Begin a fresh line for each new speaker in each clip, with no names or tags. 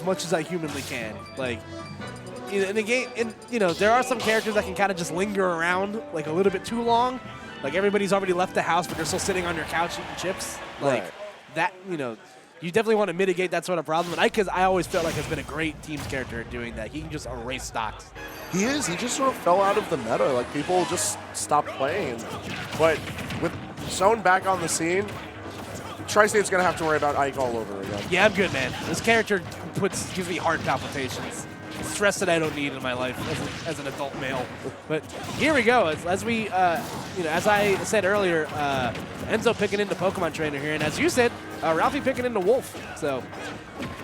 much as I humanly can. Like, in the game, there are some characters that can kind of just linger around like a little bit too long. Like everybody's already left the house, but they're still sitting on your couch eating chips. Like that, you definitely want to mitigate that sort of problem. And because I always felt like has been a great teams character at doing that. He can just erase stocks.
He is. He just sort of fell out of the meta. Like people just stopped playing. But with Soan back on the scene, Tristate's gonna have to worry about Ike all over again.
Yeah, I'm good, man. This character gives me heart palpitations. Stress that I don't need in my life as an adult male. But here we go. As we, as I said earlier, Enzo picking into Pokemon Trainer here, and as you said, Ralphie picking into Wolf. So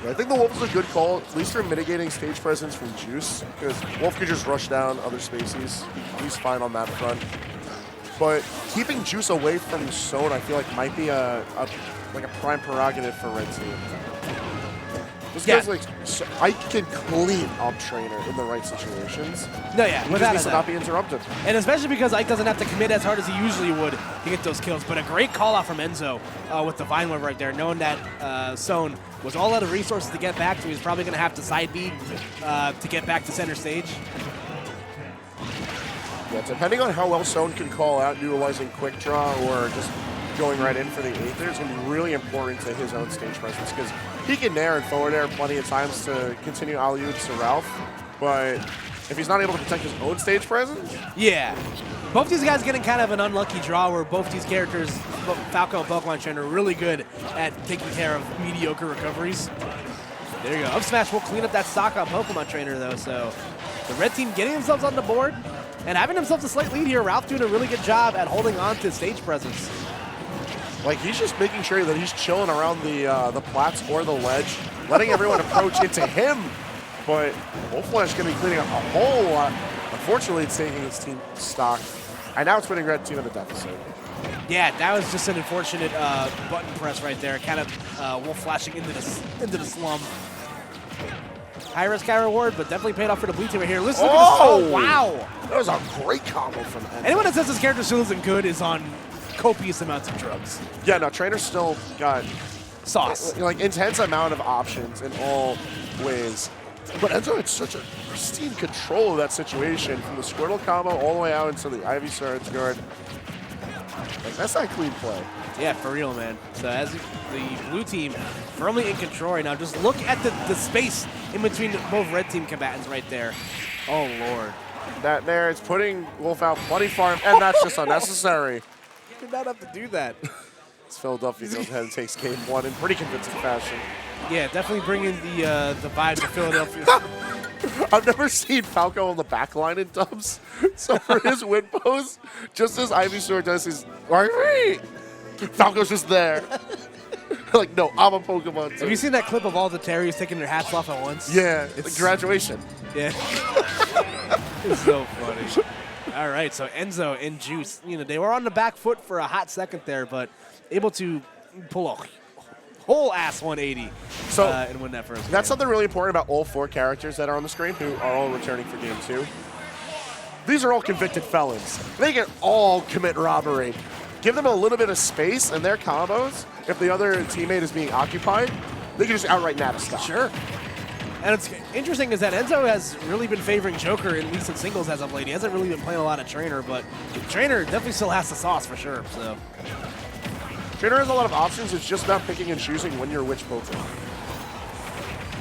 I think the Wolf is a good call, at least for mitigating stage presence from Juice, because Wolf could just rush down other species. He's fine on that front. But keeping Juice away from Soan, I feel like might be a prime prerogative for Red Team. This guy's like, I can clean up Trainer in the right situations.
No, yeah,
he
without
just needs to not be interrupted.
And especially because Ike doesn't have to commit as hard as he usually would to get those kills. But a great call out from Enzo with the Vine Web right there, knowing that Soan was all out of resources to get back, so he's probably going to have to side beat to get back to center stage.
Yeah, depending on how well Soan can call out, utilizing Quick Draw or just going right in for the Aether is going to be really important to his own stage presence, because he can nair and forward air plenty of times to continue IluZ to Ralph, but if he's not able to protect his own stage presence?
Yeah. Both these guys getting kind of an unlucky draw where both these characters, Falco and Pokemon Trainer, are really good at taking care of mediocre recoveries. There you go. Up smash will clean up that stock on Pokemon Trainer, though, so the red team getting themselves on the board and having themselves a slight lead here. Ralph doing a really good job at holding on to stage presence.
Like, he's just making sure that he's chilling around the plats or the ledge, letting everyone approach into him. But Wolflash going to be cleaning up a whole lot. Unfortunately, it's taking his team stock. And now it's putting Red Team in a deficit.
Yeah, that was just an unfortunate button press right there. Kind of Wolf flashing into the slum. High risk, high reward, but definitely paid off for the blue team right here. Listen,
oh,
wow.
That was a great combo from Enzo.
Anyone that says this character still isn't good is on copious amounts of drugs.
Yeah, no, Trainer's still got
sauce.
Like intense amount of options in all ways. But Enzo had such a pristine control of that situation, from the Squirtle combo all the way out into the Ivy Surge guard. Like, that's not clean play.
Yeah, for real, man. So as the blue team firmly in control right now, just look at the space in between both red team combatants right there. Oh, Lord.
That there is putting Wolf out plenty farm, and that's just unnecessary.
You did not have to do that.
It's Philadelphia goes ahead and takes game one in pretty convincing fashion. Yeah,
definitely bringing the vibe to Philadelphia.
I've never seen Falco on the back line in dubs. So for his win pose, just as Ivysaur does his Falco's just there. Like, no, I'm a Pokemon too.
Have you seen that clip of all the Terriers taking their hats off at once?
Yeah, it's like graduation.
Yeah. It's so funny. All right, so Enzo and Juice, they were on the back foot for a hot second there, but able to pull a whole ass 180 and win that first game.
That's something really important about all four characters that are on the screen, who are all returning for game two. These are all convicted felons. They can all commit robbery. Give them a little bit of space in their combos. If the other teammate is being occupied, they can just outright nab a stop.
Sure. And what's interesting is that Enzo has really been favoring Joker, at least in singles as of late. He hasn't really been playing a lot of Trainer, but Trainer definitely still has the sauce for sure. So
Trainer has a lot of options. It's just about picking and choosing when you're which Pokemon.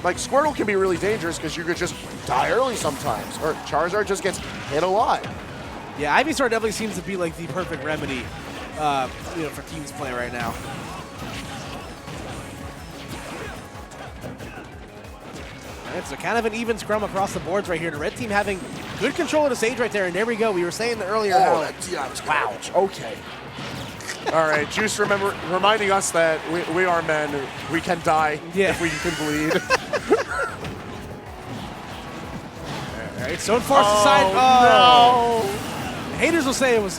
Like, Squirtle can be really dangerous because you could just die early sometimes, or Charizard just gets hit a lot.
Yeah, Ivysaur definitely seems to be like the perfect remedy for teams play right now. It's a kind of an even scrum across the boards right here. The red team having good control of the stage right there, and there we go. We were saying earlier how...
Wow. Okay. All right, Juice reminding us that we are men. We can die if we can bleed.
All right, so forced aside.
Oh,
no. Haters will say it was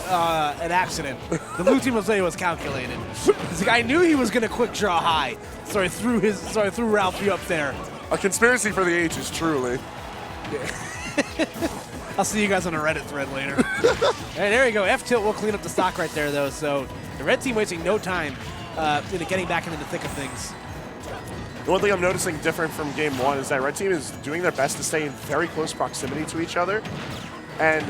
an accident. The blue team will say it was calculated. This guy knew he was going to quick draw high, so he threw Ralphie up there.
A conspiracy for the ages, truly.
Yeah. I'll see you guys on a Reddit thread later. All right, there you go. F-Tilt will clean up the stock right there, though. So the red team wasting no time getting back into the thick of things.
The one thing I'm noticing different from game 1 is that red team is doing their best to stay in very close proximity to each other. And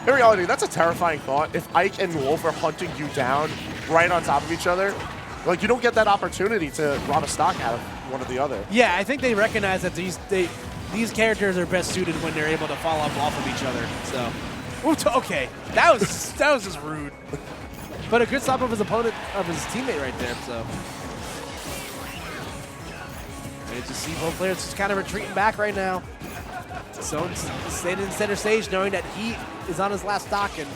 in reality, that's a terrifying thought. If Ike and Wolf are hunting you down right on top of each other, like, you don't get that opportunity to rob a stock out of one or the other.
Yeah, I think they recognize that these characters are best suited when they're able to follow up off of each other. So, okay, that was just rude. But a good stop of his opponent, of his teammate right there. So, and to see both players just kind of retreating back right now. Soan's staying in center stage, knowing that he is on his last stock, and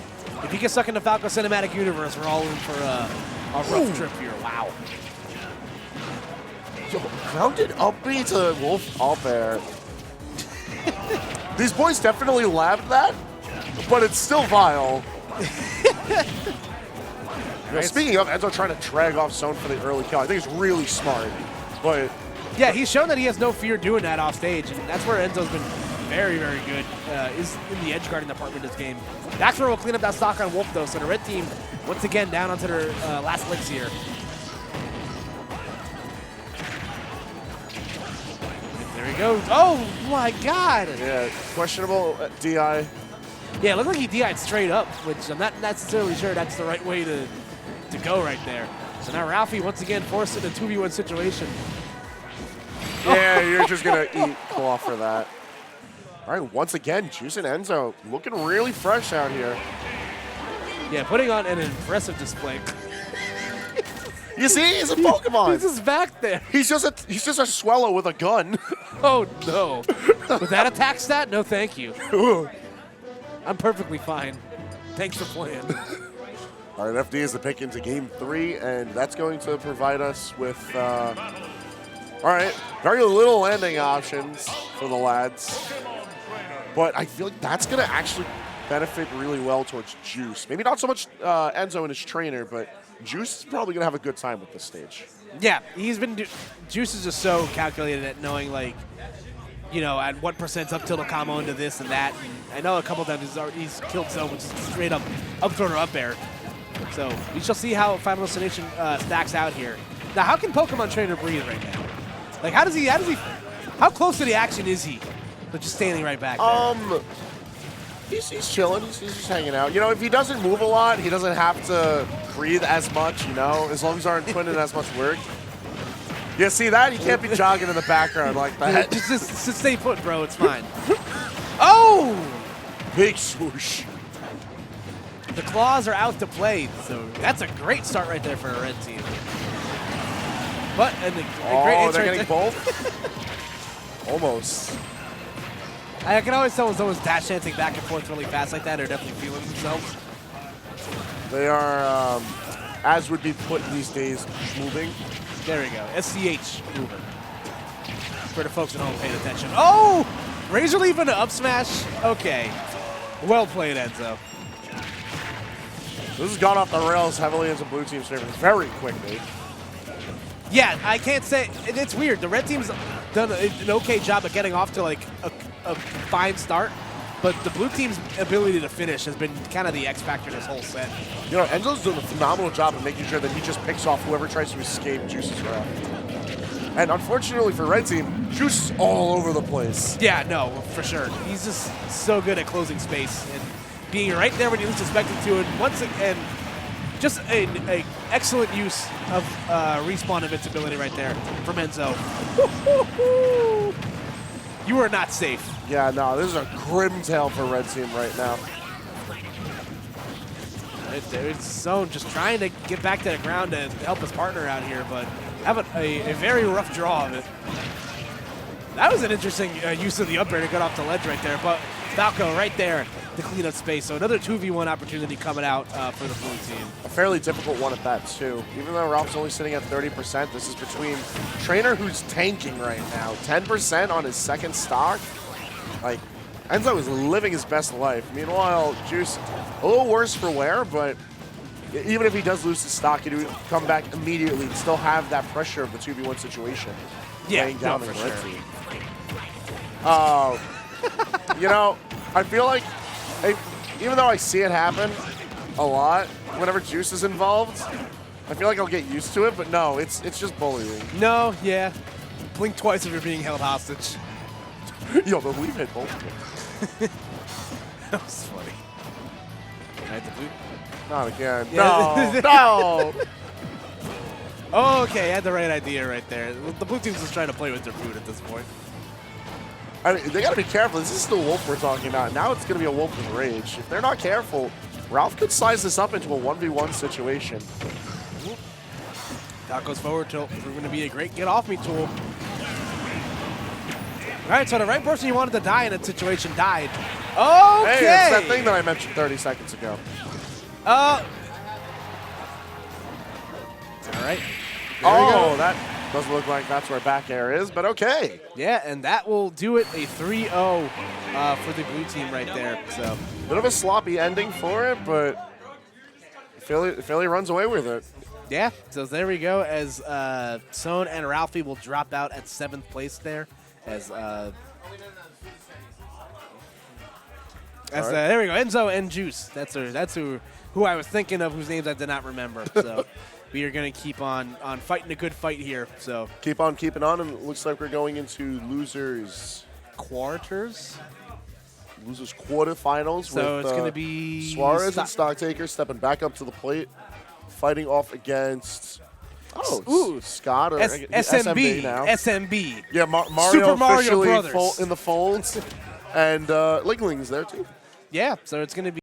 if he gets stuck in the Falco Cinematic Universe, we're all in for a rough trip here. Wow.
Yo, grounded up B to Wolf up there. These boys definitely labbed that, but it's still vile. Speaking of, Enzo trying to drag off Soan for the early kill. I think it's really smart, but...
Yeah, he's shown that he has no fear doing that off stage, and that's where Enzo's been very, very good, is in the edge guarding department this game. That's where we'll clean up that stock on Wolf, though, so the red team, once again, down onto their last licks here. There he goes. Oh, my God.
Yeah, questionable DI.
Yeah, it looked like he DI'd straight up, which I'm not necessarily sure that's the right way to go right there. So now Ralphie, once again, forced in a 2v1 situation.
Yeah, you're just going to eat claw for that. All right, once again, Juice and Enzo looking really fresh out here.
Yeah, putting on an impressive display.
You see, he's a Pokemon.
He's just back there.
He's just a Swallow with a gun.
Oh, no. With that attack stat? No, thank you. I'm perfectly fine. Thanks for playing.
All right, FD is the pick into game 3, and that's going to provide us with, all right, very little landing options for the lads. But I feel like that's going to actually benefit really well towards Juice. Maybe not so much Enzo and his trainer, but Juice is probably going to have a good time with this stage.
Yeah, he's been Juice is just so calculated at knowing, like, you know, at what percent's up tilt combo into this and that. And I know a couple of times he's killed Soan with straight up thrown or up air. So we shall see how Final Destination stacks out here. Now, how can Pokemon Trainer breathe right now? Like, how close to the action is he? But just standing right back there.
He's chilling. He's just hanging out. You know, if he doesn't move a lot, he doesn't have to breathe as much, you know, as long as aren't putting in as much work. Yeah, see that? He can't be jogging in the background like that.
just stay put, bro. It's fine. Oh!
Big swoosh.
The claws are out to play, so that's a great start right there for a red team. But, and a great answer
they're
right
getting both? Almost.
I can always tell when someone's dash dancing back and forth really fast like that, they're definitely feeling themselves.
They are, as would be put these days, moving.
There we go. SCH moving. For the folks at home paying attention. Oh! Razor Leaf into up smash. Okay. Well played, Enzo.
This has gone off the rails heavily into blue team's favor very quickly.
Yeah, I can't say. It's weird. The red team's done an okay job of getting off to like a fine start, but the blue team's ability to finish has been kind of the X factor this whole set.
You know, Enzo's doing a phenomenal job of making sure that he just picks off whoever tries to escape Juice's wrath. And unfortunately for red team, Juice is all over the place.
Yeah, no, for sure. He's just so good at closing space and being right there when you least expect him to. And once again, just an excellent use of respawn invincibility right there from Enzo. You are not safe.
Yeah, no, this is a grim tale for red team right now.
There's Soan just trying to get back to the ground to help his partner out here, but having a very rough draw of it. That was an interesting use of the up air to get off the ledge right there, but Falco right there to clean up space. So another 2v1 opportunity coming out for the blue team.
A fairly difficult one at that, too. Even though Ralph's only sitting at 30%, this is between Trainer, who's tanking right now, 10% on his second stock. Like, Enzo is living his best life. Meanwhile, Juice, a little worse for wear, but even if he does lose his stock, he would come back immediately and still have that pressure of the 2v1 situation.
Yeah,
laying down
no,
the
for
red
sure.
team. You know, I feel like, even though I see it happen a lot whenever Juice is involved, I feel like I'll get used to it, but no, it's just bullying.
No, yeah. Blink twice if you're being held hostage.
Yo, but we've hit both of them.
That was funny. Right, the blue.
Not again.
Yeah.
No, no.
Okay, I had the right idea right there. The blue team's just trying to play with their food at this point.
I mean, they got to be careful. This is the Wolf we're talking about. Now it's going to be a Wolf with Rage. If they're not careful, Ralph could size this up into a 1v1 situation.
Doc goes forward tilt, proving to be a great get-off-me tool. All right, so the right person you wanted to die in that situation died. Okay.
Hey, it's that thing that I mentioned 30 seconds ago.
All right.
Oh, that doesn't look like that's where back air is, but okay.
Yeah, and that will do it, a 3-0 for the blue team right there. So
Bit of a sloppy ending for it, but Philly runs away with it.
yeah, so there we go. As Soan and Ralphie will drop out at 7th place there. There we go, Enzo and Juice. That's who I was thinking of, whose names I did not remember. So we are going to keep on fighting a good fight here. So
Keep on keeping on, and it looks like we're going into losers
quarters.
Quarterfinals.
So
with,
it's going to be
Suarez and Stocktaker stepping back up to the plate, fighting off against Scott or SMB now.
SMB.
Yeah, Mario
Super Mario
officially
Brothers.
in the folds, and Lingling's there too.
Yeah, so it's going to be